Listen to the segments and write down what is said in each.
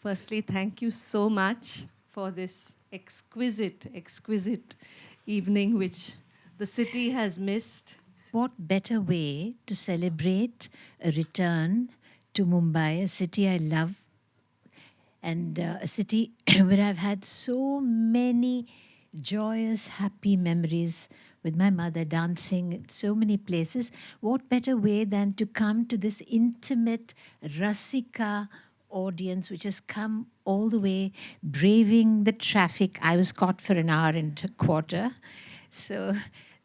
Firstly, thank you so much for this exquisite evening which the city has missed. What better way to celebrate a return to Mumbai, a city I love, and a city where I've had so many joyous, happy memories with my mother dancing in so many places. What better way than to come to this intimate Rasika audience, which has come all the way, braving the traffic. I was caught for an hour and a quarter. So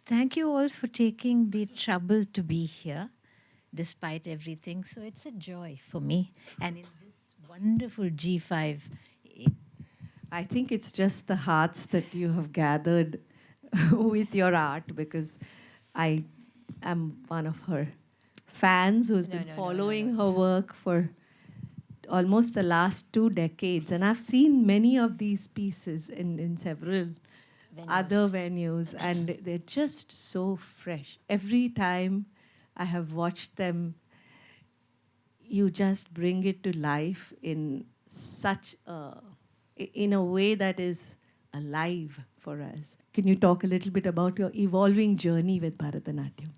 thank you all for taking the trouble to be here despite everything. So it's a joy for me. And in this wonderful G5, I think it's just the hearts that you have gathered with your art, because I am one of her fans who's been following her work for almost the last 2 decades. And I've seen many of these pieces in several other venues, and they're just so fresh. Every time I have watched them, you just bring it to life in in a way that is alive for us. Can you talk a little bit about your evolving journey with Bharatanatyam?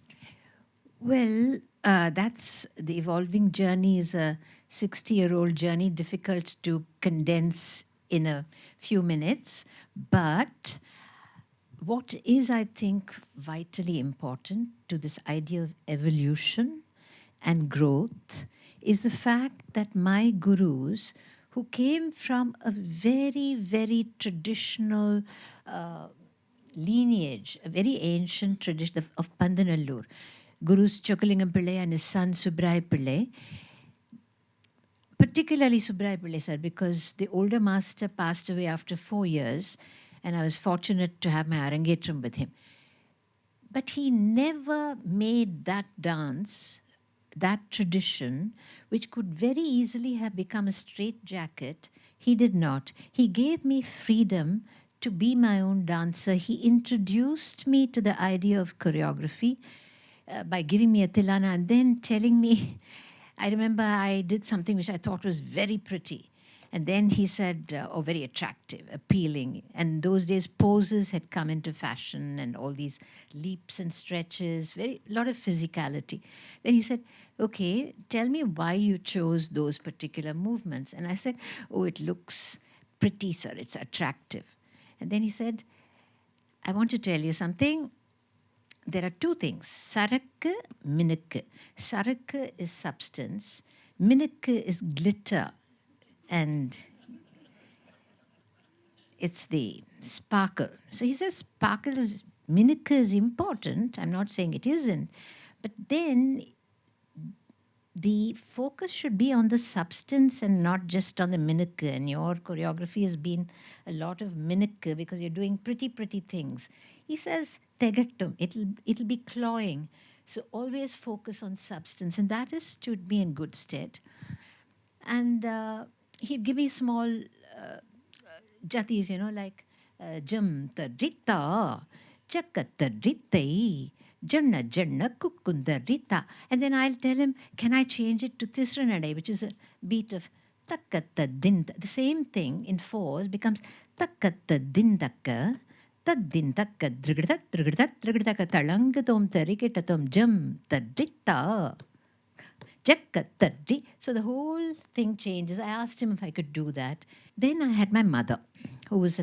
Well, that's the evolving journey is a 60-year-old journey, difficult to condense in a few minutes. But what is, I think, vitally important to this idea of evolution and growth is the fact that my gurus, who came from a very, very traditional lineage, a very ancient tradition of Pandanallur, Gurus Chokalingam Pillai and his son Subrai Pillai, particularly Subrai Pillai, sir, because the older master passed away after 4 years, and I was fortunate to have my Arangetram with him. But he never made that dance, that tradition, which could very easily have become a straitjacket. He did not. He gave me freedom to be my own dancer. He introduced me to the idea of choreography by giving me a tilana and then telling me, I remember I did something which I thought was very pretty. And then he said, oh, very attractive, appealing. And those days, poses had come into fashion and all these leaps and stretches, a lot of physicality. Then he said, okay, tell me why you chose those particular movements. And I said, oh, it looks pretty, sir, it's attractive. And then he said, I want to tell you something. There are two things, sarakku, minukku. Sarakku is substance, minukku is glitter, and it's the sparkle. So he says sparkle is, minukku is important. I'm not saying it isn't, but then the focus should be on the substance and not just on the minukku. And your choreography has been a lot of minukku because you're doing pretty, pretty things. He says, tegattum, it'll be clawing. So always focus on substance. And that has stood me in good stead. And he'd give me small jatis, like jam ta drita, chakata dritai, janna janna kukunda rita. And then I'll tell him, can I change it to Tisranadai, which is a beat of takkata dinda. The same thing in fours becomes takkata dindaka, taddindaka drigda drigda drigdaka talangatom tariketatom jam tadrita. So the whole thing changes. I asked him if I could do that. Then I had my mother, who was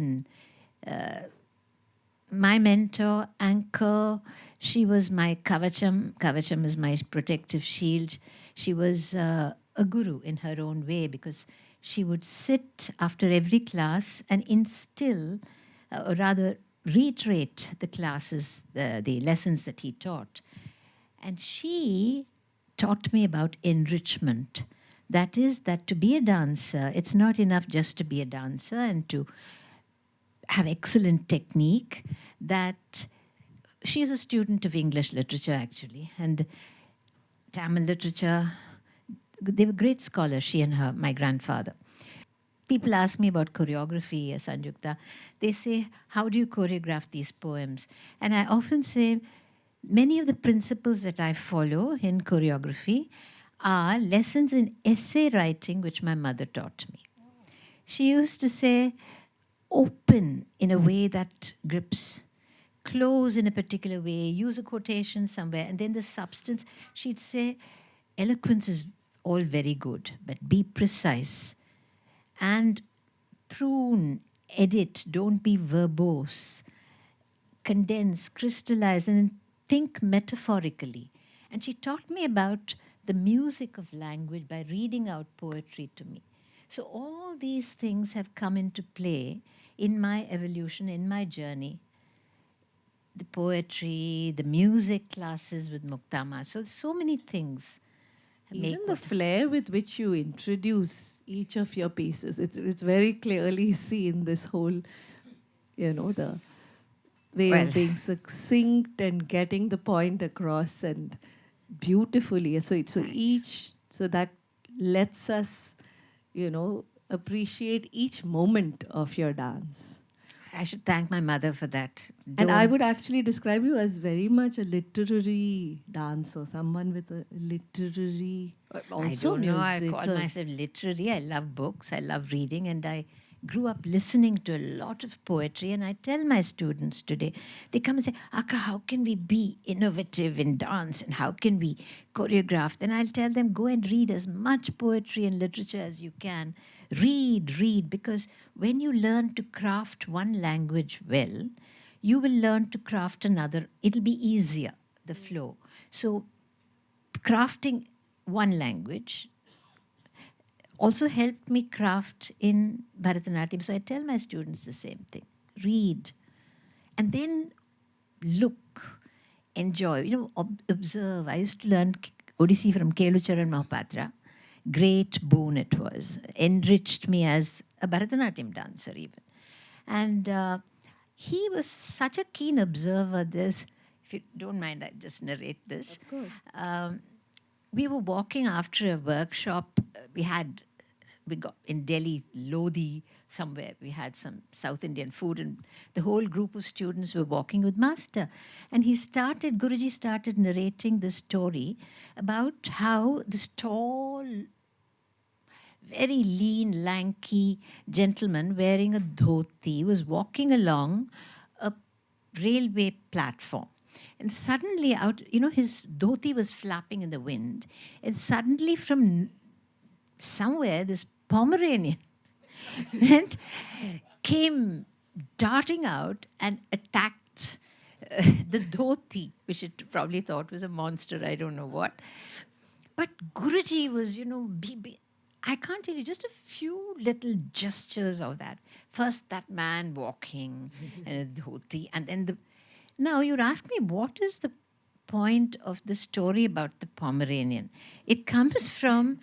my mentor, anchor. She was my kavacham. Kavacham is my protective shield. She was a guru in her own way, because she would sit after every class and instill, or rather reiterate the classes, the lessons that he taught. And she taught me about enrichment. That is, that to be a dancer, it's not enough just to be a dancer and to have excellent technique. That she is a student of English literature, actually, and Tamil literature. They were great scholars, she and my grandfather. People ask me about choreography, Sanjukta. They say, how do you choreograph these poems? And I often say, many of the principles that I follow in choreography are lessons in essay writing, which my mother taught me. She used to say, open in a way that grips, close in a particular way, use a quotation somewhere, and then the substance. She'd say, eloquence is all very good, but be precise and prune, edit, don't be verbose, condense, crystallize, and think metaphorically. And she taught me about the music of language by reading out poetry to me. So all these things have come into play in my evolution, in my journey. The poetry, the music classes with Muktama. So many things. Even the flair with which you introduce each of your pieces, it's very clearly seen, this whole, the way of being succinct and getting the point across and beautifully. So that lets us, appreciate each moment of your dance. I should thank my mother for that. And I would actually describe you as very much a literary dancer, someone with a literary, also I don't know, I call myself literary. I love books, I love reading, and I grew up listening to a lot of poetry. And I tell my students today, they come and say, Akka, how can we be innovative in dance and how can we choreograph? Then I'll tell them, go and read as much poetry and literature as you can. Read, because when you learn to craft one language well, you will learn to craft another. It'll be easier, the flow. So crafting one language also helped me craft in Bharatanatyam. So I tell my students the same thing. Read. And then look, enjoy, observe. I used to learn Odissi from Kelucharan Mahapatra. Great boon it was. Enriched me as a Bharatanatyam dancer even. And he was such a keen observer. This, if you don't mind, I just narrate this. Of course. We were walking after a workshop. We got in Delhi, Lodi, somewhere. We had some South Indian food, and the whole group of students were walking with Master. And Guruji started narrating this story about how this tall, very lean, lanky gentleman wearing a dhoti was walking along a railway platform. And suddenly his dhoti was flapping in the wind. And suddenly from somewhere, this Pomeranian came darting out and attacked the dhoti, which it probably thought was a monster, I don't know what. But Guruji was, I can't tell you, just a few little gestures of that. First, that man walking and a dhoti, and then Now, you'd ask me, what is the point of the story about the Pomeranian? It comes from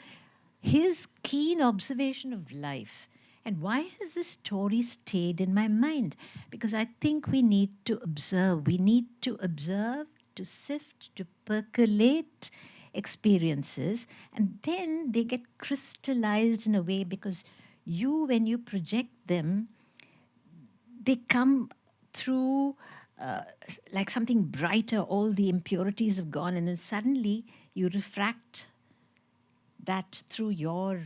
his keen observation of life. And why has this story stayed in my mind? Because I think we need to observe. We need to observe, to sift, to percolate experiences, and then they get crystallized in a way, because when you project them, they come through like something brighter. All the impurities have gone, and then suddenly you refract that through your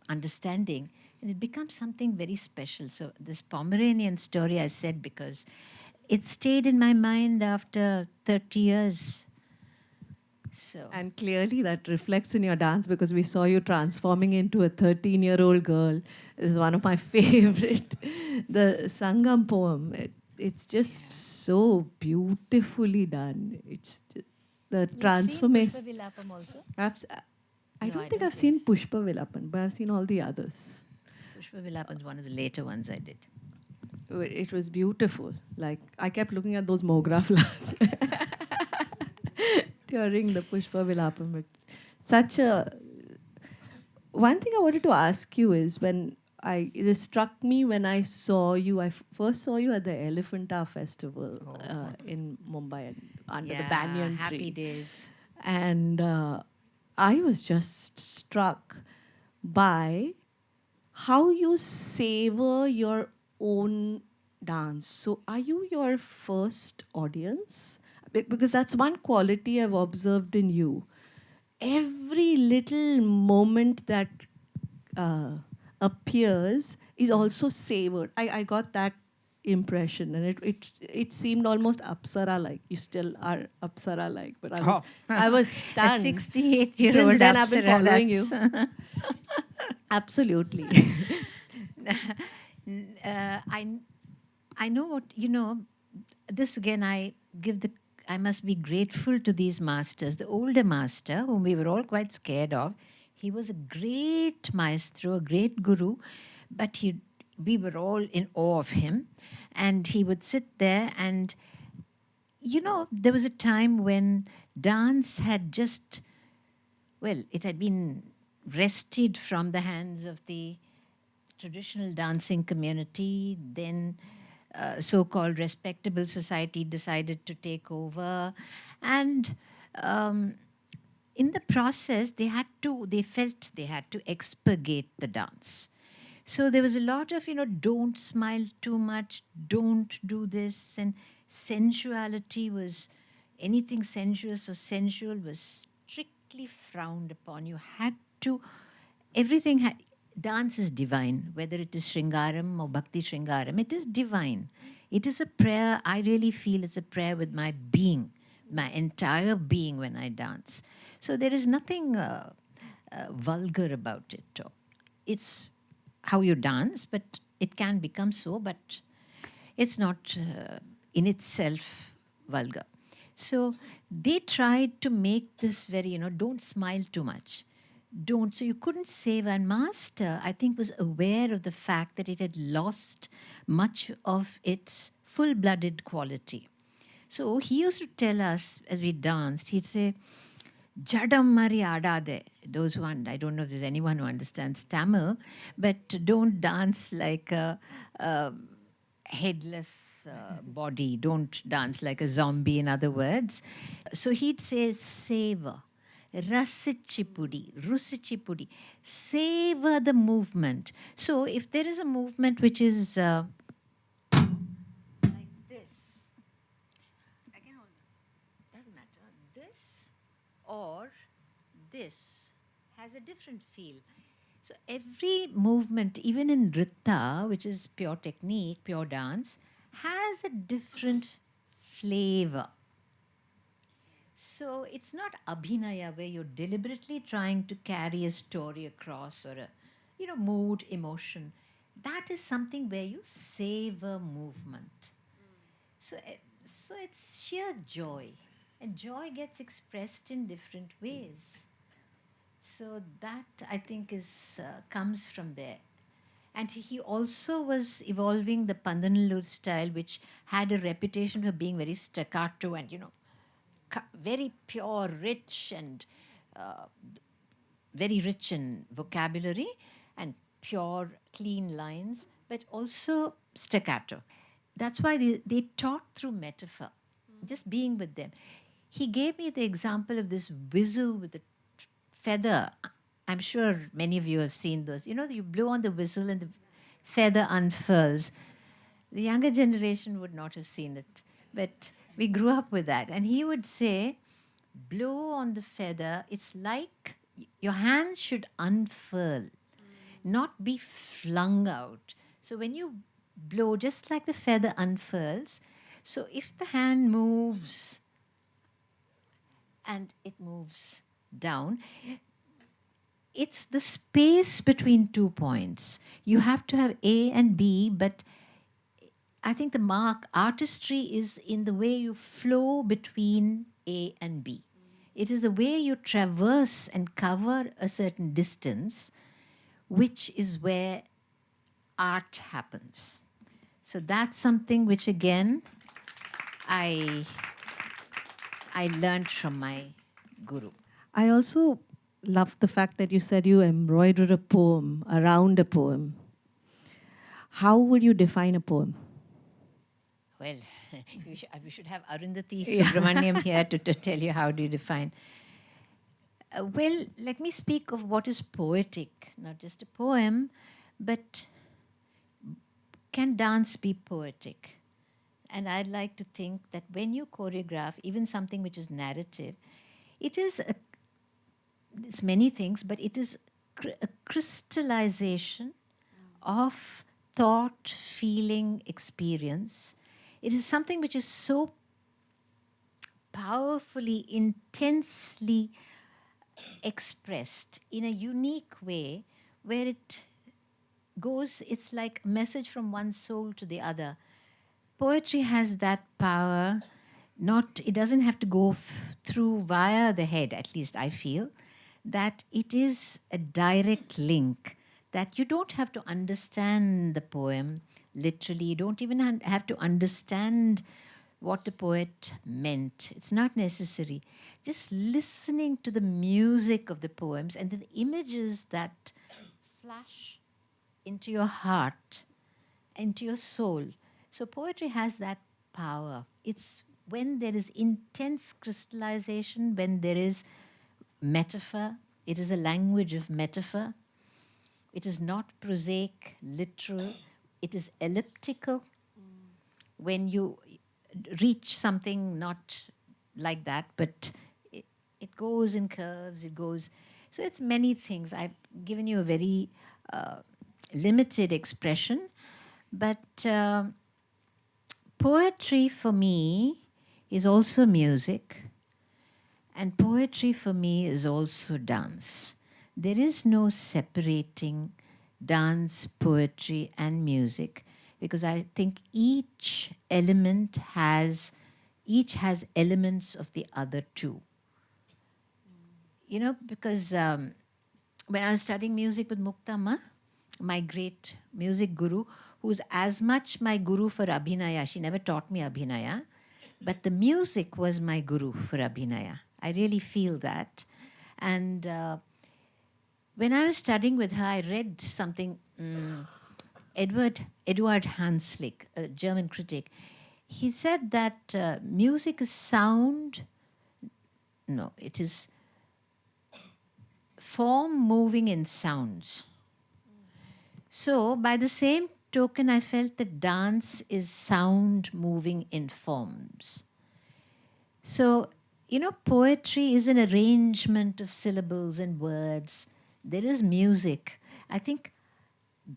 understanding, and it becomes something very special. So this Pomeranian story I said because it stayed in my mind after 30 years. So. And clearly that reflects in your dance, because we saw you transforming into a 13-year-old girl. This is one of my favorite. The Sangam poem, it's just so beautifully done. It's just, the transformation. Pushpa Vilapam also? I don't think I've seen Pushpa Vilapan, but I've seen all the others. Pushpa Vilapan is one of the later ones I did. It was beautiful. Like, I kept looking at those Mogra flowers during the Pushpa Vilapam. One thing I wanted to ask you is, it struck me when I saw you. I first saw you at the Elephanta Festival in Mumbai under the banyan tree. Happy days. And I was just struck by how you savor your own dance. So are you your first audience? Because that's one quality I've observed in you. Every little moment that appears is also savored. I got that impression, and it seemed almost Apsara-like. You still are Apsara-like, but I was A stunned. 68-year-old Since then, I've been Apsara, following you. that's- Absolutely. I know what, this again, I must be grateful to these masters. The older master, whom we were all quite scared of, he was a great maestro, a great guru, but we were all in awe of him. And he would sit there and, there was a time when dance had just, well, it had been wrested from the hands of the traditional dancing community. Then so-called respectable society decided to take over. And in the process, they felt they had to expurgate the dance. So there was a lot of, don't smile too much, don't do this. And sensuality was, anything sensuous or sensual was strictly frowned upon. You had to, dance is divine, whether it is Shringaram or Bhakti Shringaram, it is divine. It is a prayer, I really feel it's a prayer with my being, my entire being when I dance. So there is nothing vulgar about it. It's how you dance, but it can become so, but it's not in itself vulgar. So they tried to make this very, don't smile too much. Don't. So you couldn't save. And master, I think, was aware of the fact that it had lost much of its full-blooded quality. So he used to tell us as we danced, he'd say, Jadam mari adade. Those who, I don't know if there's anyone who understands Tamil, but don't dance like a headless body. Don't dance like a zombie, in other words. So he'd say, savor. Rasichipudi, rusichipudi. Savor the movement. So if there is a movement which is like this, again, doesn't matter, this or this has a different feel. So every movement, even in Nritta, which is pure technique, pure dance, has a different flavor. So it's not abhinaya where you're deliberately trying to carry a story across or a mood, emotion. That is something where you savor movement. So it's sheer joy. And joy gets expressed in different ways. So that, I think, comes from there. And he also was evolving the Pandanallur style, which had a reputation for being very staccato and, very pure, rich, and very rich in vocabulary and pure, clean lines, but also staccato. That's why they taught through metaphor, just being with them. He gave me the example of this whistle with a feather. I'm sure many of you have seen those. You blow on the whistle and the feather unfurls. The younger generation would not have seen it, but we grew up with that. And he would say, blow on the feather. It's like your hands should unfurl, not be flung out. So when you blow, just like the feather unfurls, so if the hand moves and it moves down, it's the space between 2 points. You have to have A and B, but I think the artistry is in the way you flow between A and B. It is the way you traverse and cover a certain distance, which is where art happens. So that's something which, again, I learned from my guru. I also loved the fact that you said you embroidered a poem around a poem. How would you define a poem? Well, we should have Arundhati Subramaniam here to tell you how do you define. Well, let me speak of what is poetic, not just a poem, but can dance be poetic? And I'd like to think that when you choreograph, even something which is narrative, it's many things, but it is a crystallization of thought, feeling, experience. It is something which is so powerfully, intensely expressed in a unique way where it goes, it's like a message from one soul to the other. Poetry has that power. Not, it doesn't have to go through via the head, at least I feel, that it is a direct link, that you don't have to understand the poem literally, you don't even have to understand what the poet meant. It's not necessary. Just listening to the music of the poems and the images that flash into your heart, into your soul. So poetry has that power. It's when there is intense crystallization, when there is metaphor, it is a language of metaphor. It is not prosaic, literal. It is elliptical. When you reach something not like that, but it goes in curves, it goes. So it's many things. I've given you a very limited expression, but poetry for me is also music, and poetry for me is also dance. There is no separating dance, poetry, and music, because I think each has elements of the other two. You know, because when I was studying music with Muktama, my great music guru, who's as much my guru for Abhinaya, she never taught me Abhinaya, but the music was my guru for Abhinaya. I really feel that. And when I was studying with her, I read something, Edward Hanslick, a German critic. He said that music is sound. No, it is form moving in sounds. So by the same token, I felt that dance is sound moving in forms. So, you know, poetry is an arrangement of syllables and words. There is music. I think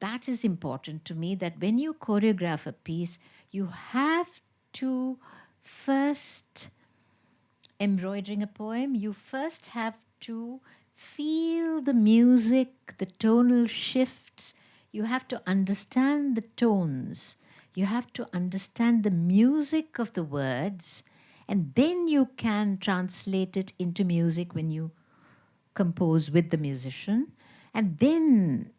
that is important to me, that when you choreograph a piece, you have to first, embroidering a poem, you first have to feel the music, the tonal shifts. You have to understand the tones. You have to understand the music of the words, and then you can translate it into music when you compose with the musician. And then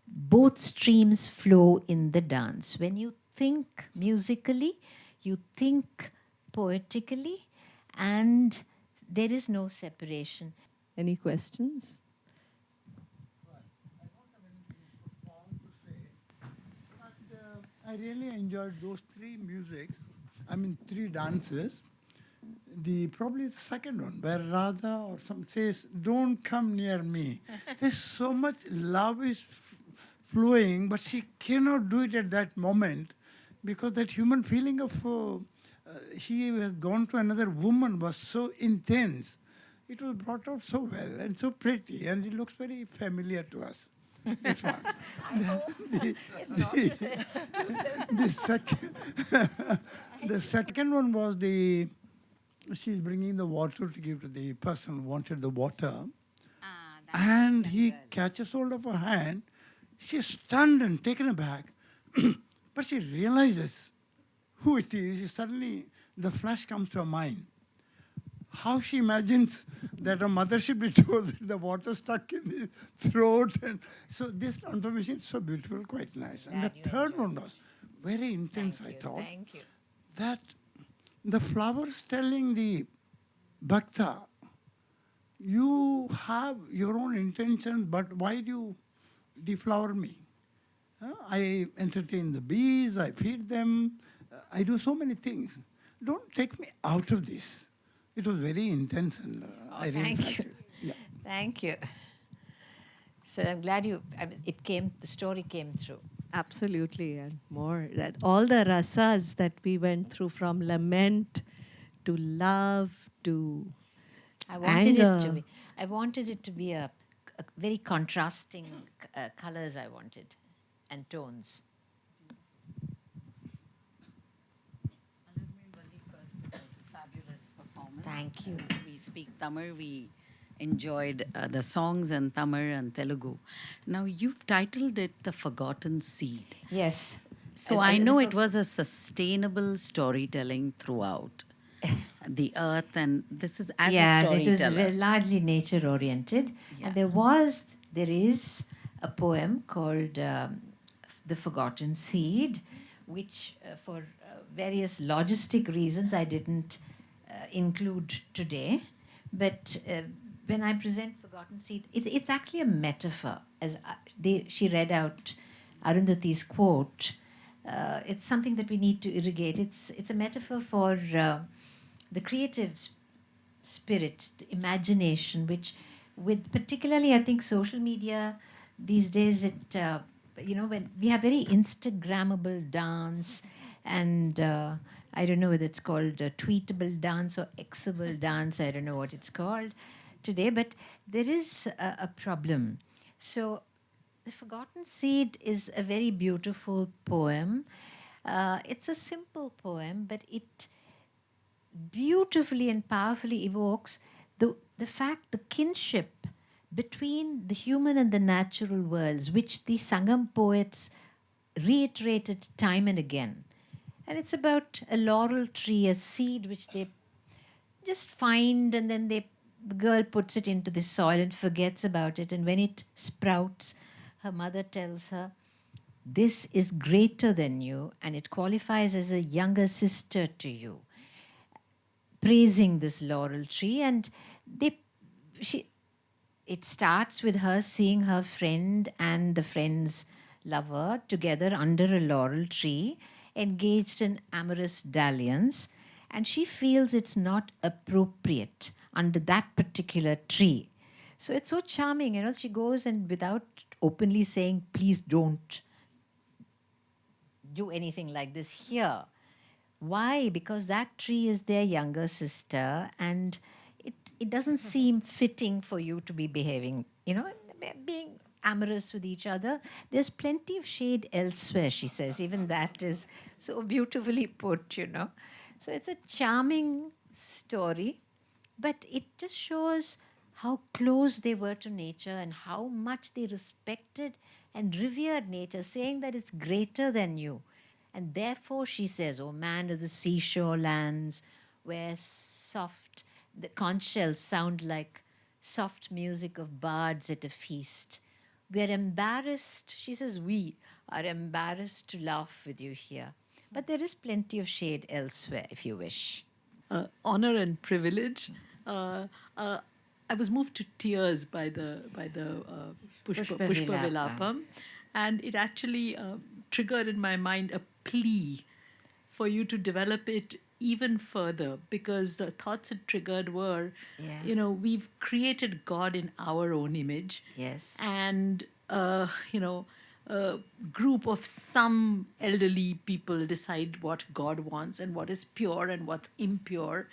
both streams flow in the dance. When you think musically, you think poetically, and there is no separation. Any questions? I don't have anything profound to say, but I really enjoyed those three dances. Probably the second one, where Radha or some says, "Don't come near me." There's so much love is flowing, but she cannot do it at that moment, because that human feeling of he has gone to another woman was so intense. It was brought out so well and so pretty, and it looks very familiar to us. That's one. The second, the second one was she's bringing the water to give to the person who wanted the water, and he catches hold of her hand. She's stunned and taken aback, but she realizes who it is. Suddenly, the flash comes to her mind. How she imagines that her mother should be told that the water stuck in the throat. And so this information is so beautiful, quite nice. And the third one was very intense, I thought. Thank you. That the flowers telling the bhakta, you have your own intentions, but why do you deflower me? I entertain the bees, I feed them, I do so many things. Don't take me out of this. It was very intense, and I really thank liked you. it. Yeah. Thank you. So I'm glad the story came through. Absolutely, and more. That all the rasas that we went through, from lament to love to anger. I wanted it to be a very contrasting colors. I wanted. and tones. Fabulous performance. Thank you. We speak Tamil. We enjoyed the songs in Tamil and Telugu. Now you've titled it "The Forgotten Seed." Yes. So I know it was a sustainable storytelling throughout the earth, and this is as a Yeah, it was storyteller. largely nature oriented. Yeah. And there is a poem called The Forgotten Seed, which for various logistic reasons I didn't include today. But when I present Forgotten Seed, it's actually a metaphor. As she read out Arundhati's quote, it's something that we need to irrigate. It's a metaphor for the creative spirit, imagination, which, with particularly, I think, social media these days, it when we have very Instagrammable dance, and I don't know whether it's called tweetable dance or Xable dance. I don't know what it's called today, but there is a problem. So, The Forgotten Seed is a very beautiful poem. It's a simple poem, but it beautifully and powerfully evokes the fact, the kinship between the human and the natural worlds, which the Sangam poets reiterated time and again. And it's about a laurel tree, a seed which they just find, and then the girl puts it into the soil and forgets about it. And when it sprouts, her mother tells her, "This is greater than you, and it qualifies as a younger sister to you," praising this laurel tree. And it starts with her seeing her friend and the friend's lover together under a laurel tree, engaged in amorous dalliance, and she feels it's not appropriate under that particular tree. So it's so charming, she goes, and without openly saying, "Please don't do anything like this here." Why? Because that tree is their younger sister, and it doesn't seem fitting for you to be behaving, being amorous with each other. There's plenty of shade elsewhere, she says. Even that is so beautifully put. So it's a charming story, but it just shows how close they were to nature and how much they respected and revered nature, saying that it's greater than you. And therefore, she says, "O man of the seashore lands, where the conch shells sound like soft music of bards at a feast. We're embarrassed," she says, "we are embarrassed to laugh with you here. But there is plenty of shade elsewhere, if you wish." Honor and privilege. I was moved to tears by the Pushpa Vilapam, and it actually triggered in my mind a plea for you to develop it even further, because the thoughts it triggered were, we've created God in our own image. Yes. And, a group of some elderly people decide what God wants and what is pure and what's impure.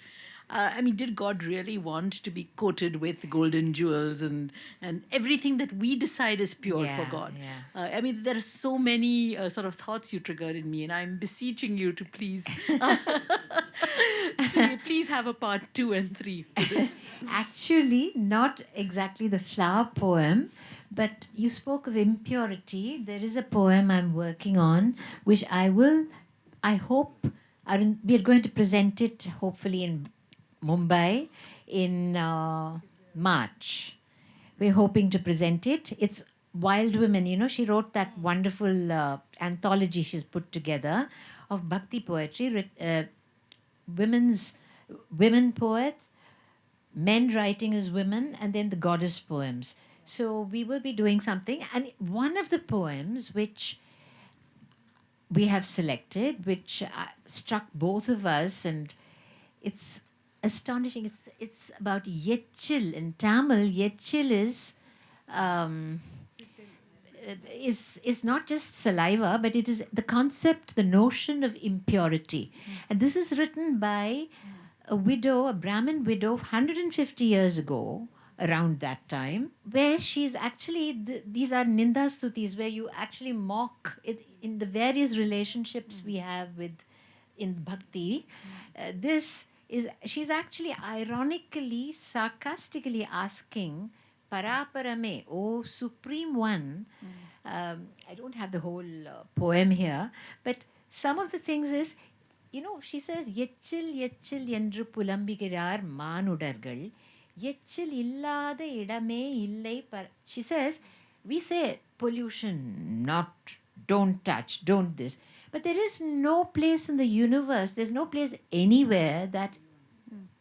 Did God really want to be coated with golden jewels and everything that we decide is pure for God? Yeah. There are so many sort of thoughts you triggered in me, and I'm beseeching you to please, please have a part 2 and 3 to this. Actually, not exactly the flower poem, but you spoke of impurity. There is a poem I'm working on, which I hope, we are going to present it hopefully in Mumbai in March. We're hoping to present it. It's Wild Women. She wrote that wonderful anthology she's put together of bhakti poetry, women poets, men writing as women, and then the goddess poems. So we will be doing something. And one of the poems which we have selected, which struck both of us, and it's astonishing. It's about Yechil in Tamil. Yechil is not just saliva, but it is the concept, the notion of impurity. And this is written by a widow, a Brahmin widow, 150 years ago, around that time, where she's actually, these are Ninda Stutis, where you actually mock it in the various relationships we have with in bhakti. This is, she's actually ironically, sarcastically asking, Paraparame, O Supreme One. I don't have the whole poem here, but some of the things is, she says, Yechil Yechil Yendru Pulambigirar Manudargal, Yechil Illada Idame Illai Par. She says, we say pollution, not, don't touch, don't this. But there is no place in the universe, there's no place anywhere that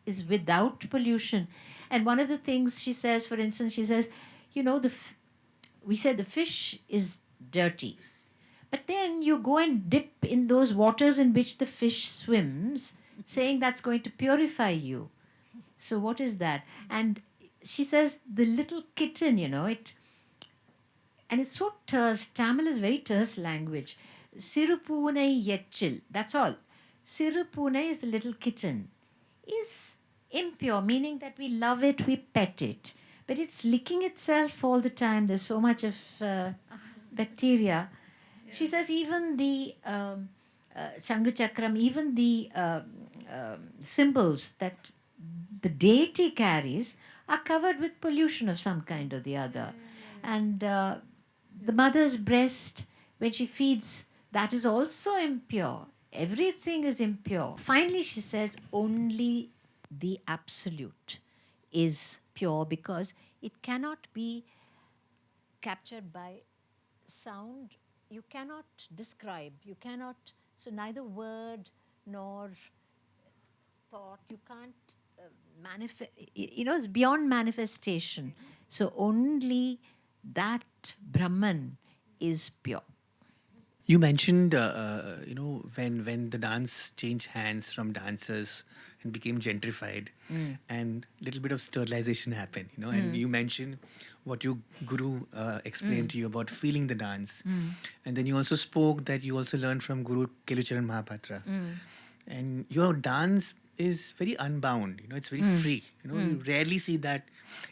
is without pollution. And one of the things she says, for instance, she says, we said the fish is dirty. But then you go and dip in those waters in which the fish swims, saying that's going to purify you. So what is that? And she says the little kitten, and it's so terse. Tamil is very terse language. Sirupunai yechil, that's all. Sirupunai is the little kitten. Is impure, meaning that we love it, we pet it. But it's licking itself all the time. There's so much of bacteria. She says even the Shangu Chakram, even the symbols that the deity carries are covered with pollution of some kind or the other. And the mother's breast, when she feeds, that is also impure. Everything is impure. Finally, she says only the absolute is pure, because it cannot be captured by sound. You cannot describe, you cannot, so neither word nor thought, you can't manifest, it's beyond manifestation. So only that Brahman is pure. You mentioned, when the dance changed hands from dancers and became gentrified, and little bit of sterilization happened, and you mentioned what your guru explained to you about feeling the dance. And then you also spoke that you also learned from Guru Kelucharan Mahapatra. And your dance is very unbound, it's very free. You rarely see that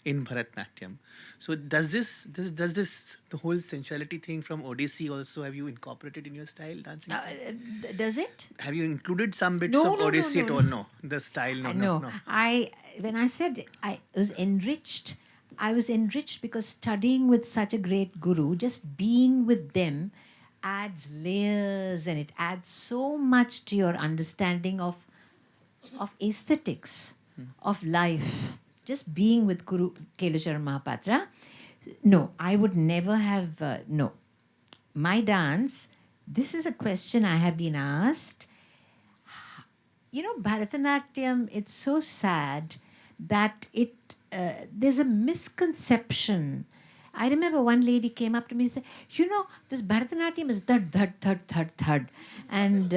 in Bharatnatyam. So does this the whole sensuality thing from Odissi also, have you incorporated in your style, dancing style? Does it? Have you included some bits of Odissi at all? No, the style, no. When I said I was enriched because studying with such a great guru, just being with them adds layers, and it adds so much to your understanding of aesthetics, of life. Just being with Guru Kelucharan Mahapatra, no, I would never have, no. My dance, this is a question I have been asked. Bharatanatyam, it's so sad that there's a misconception. I remember one lady came up to me and said, this Bharatanatyam is thud, thud, thud, thud, thud. And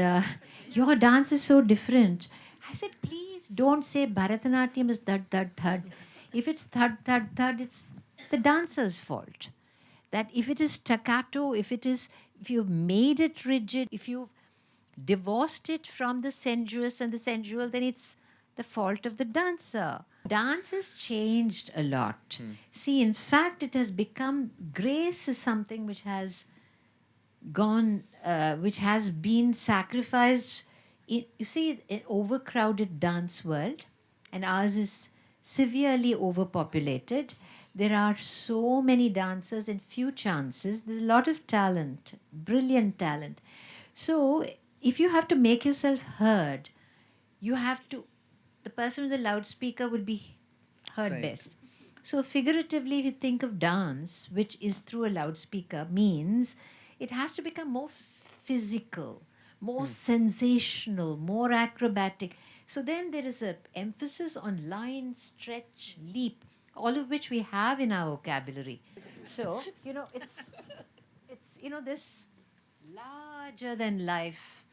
your dance is so different. I said, please don't say Bharatanatyam is thud, thud, thud. If it's thud, thud, thud, it's the dancer's fault. That if it is staccato, if you've made it rigid, if you've divorced it from the sensuous and the sensual, then it's the fault of the dancer. Dance has changed a lot. See, in fact, it has become, grace is something which has gone, which has been sacrificed. You see, an overcrowded dance world, and ours is severely overpopulated. There are so many dancers and few chances. There's a lot of talent, brilliant talent. So if you have to make yourself heard, you have to, the person with the loudspeaker will be heard best. So figuratively, if you think of dance, which is through a loudspeaker, means it has to become more physical, more sensational, more acrobatic. So then there is an emphasis on line, stretch, leap, all of which we have in our vocabulary. So, it's this larger than life.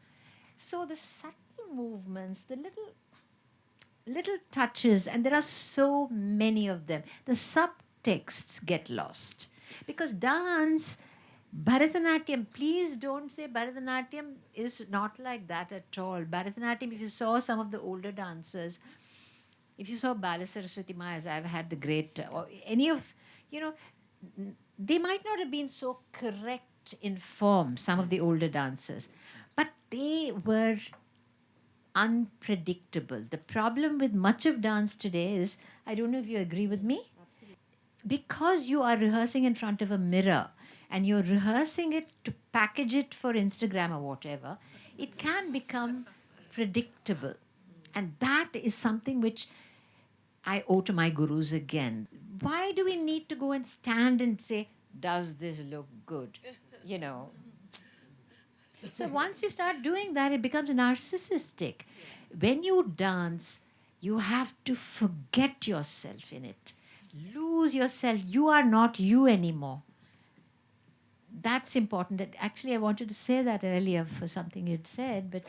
So the subtle movements, the little touches, and there are so many of them, the subtexts get lost. Because dance, Bharatanatyam, please don't say Bharatanatyam is not like that at all. Bharatanatyam, if you saw some of the older dancers, If you saw Bala Saraswati Ma, as I've had the great, or any of, they might not have been so correct in form, some of the older dancers, but they were unpredictable. The problem with much of dance today is, I don't know if you agree with me, because you are rehearsing in front of a mirror and you're rehearsing it to package it for Instagram or whatever, it can become predictable. And that is something which I owe to my gurus again. Why do we need to go and stand and say, does this look good? So once you start doing that, it becomes narcissistic. When you dance, you have to forget yourself in it. Lose yourself. You are not you anymore. That's important. Actually, I wanted to say that earlier for something you'd said, but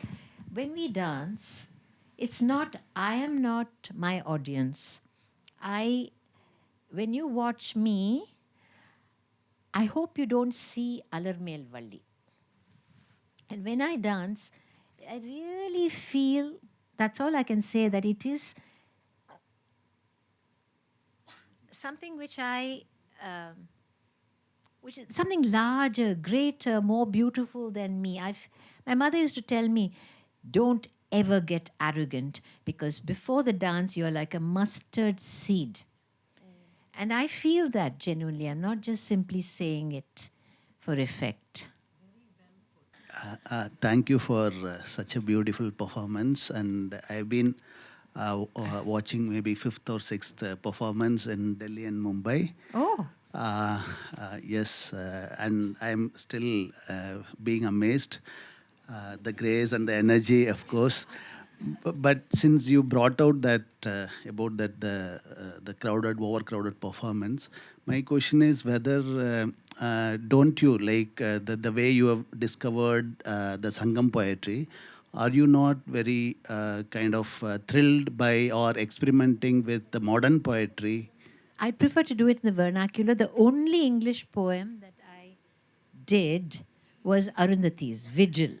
when we dance, it's not, I am not my audience. When you watch me, I hope you don't see ALARMEL VALLI. And when I dance, I really feel, that's all I can say, that it is something which which is something larger, greater, more beautiful than me. My mother used to tell me, don't ever get arrogant, because before the dance, you're like a mustard seed. And I feel that genuinely. I'm not just simply saying it for effect. Thank you for such a beautiful performance. And I've been watching maybe 5th or 6th performance in Delhi and Mumbai. Oh. Yes, and I'm still being amazed. The grace and the energy, of course. But since you brought out that about that the crowded, overcrowded performance, my question is whether don't you like the way you have discovered the Sangam poetry? Are you not very kind of thrilled by or experimenting with the modern poetry? I prefer to do it in the vernacular. The only English poem that I did was Arundhati's Vigil,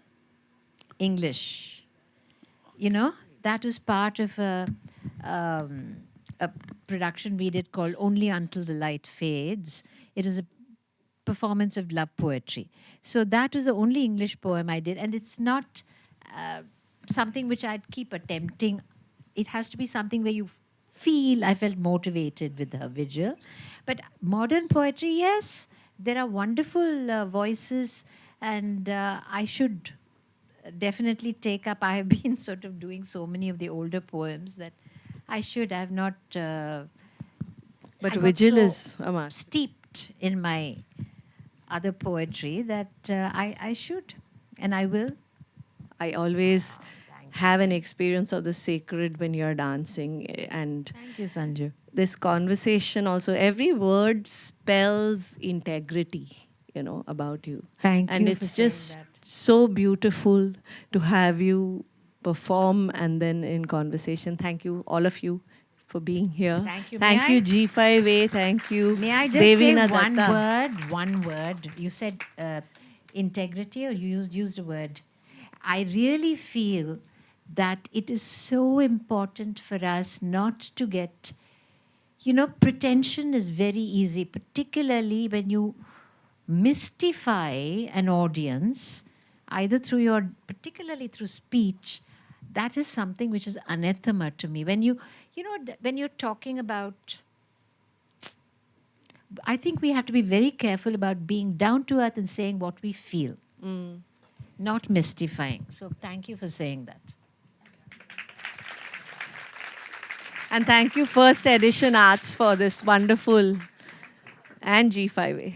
English. That was part of a production we did called Only Until the Light Fades. It is a performance of love poetry. So that was the only English poem I did. And it's not something which I'd keep attempting. It has to be something where you feel, I felt motivated with her Vigil. But modern poetry, yes, there are wonderful voices, and I should definitely take up. I have been sort of doing so many of the older poems that I have not. But I got Vigil so is a must. steeped in my other poetry that I should, and I will. I always have an experience of the sacred when you're dancing. And Thank you, Sanju. this conversation also, every word spells integrity, about you. Thank And you for it's saying just that. so beautiful to have you perform and then in conversation. Thank you, all of you, for being here. Thank you. Thank May you, I? G5A. Thank you, May I just Devina say one Datta. word? One word. You said integrity, or you used a word. I really feel that it is so important for us not to get, pretension is very easy, particularly when you mystify an audience, either particularly through speech. That is something which is anathema to me. When when you're talking about, I think we have to be very careful about being down to earth and saying what we feel, not mystifying. So thank you for saying that. And thank you, First Edition Arts, for this wonderful, and G5A.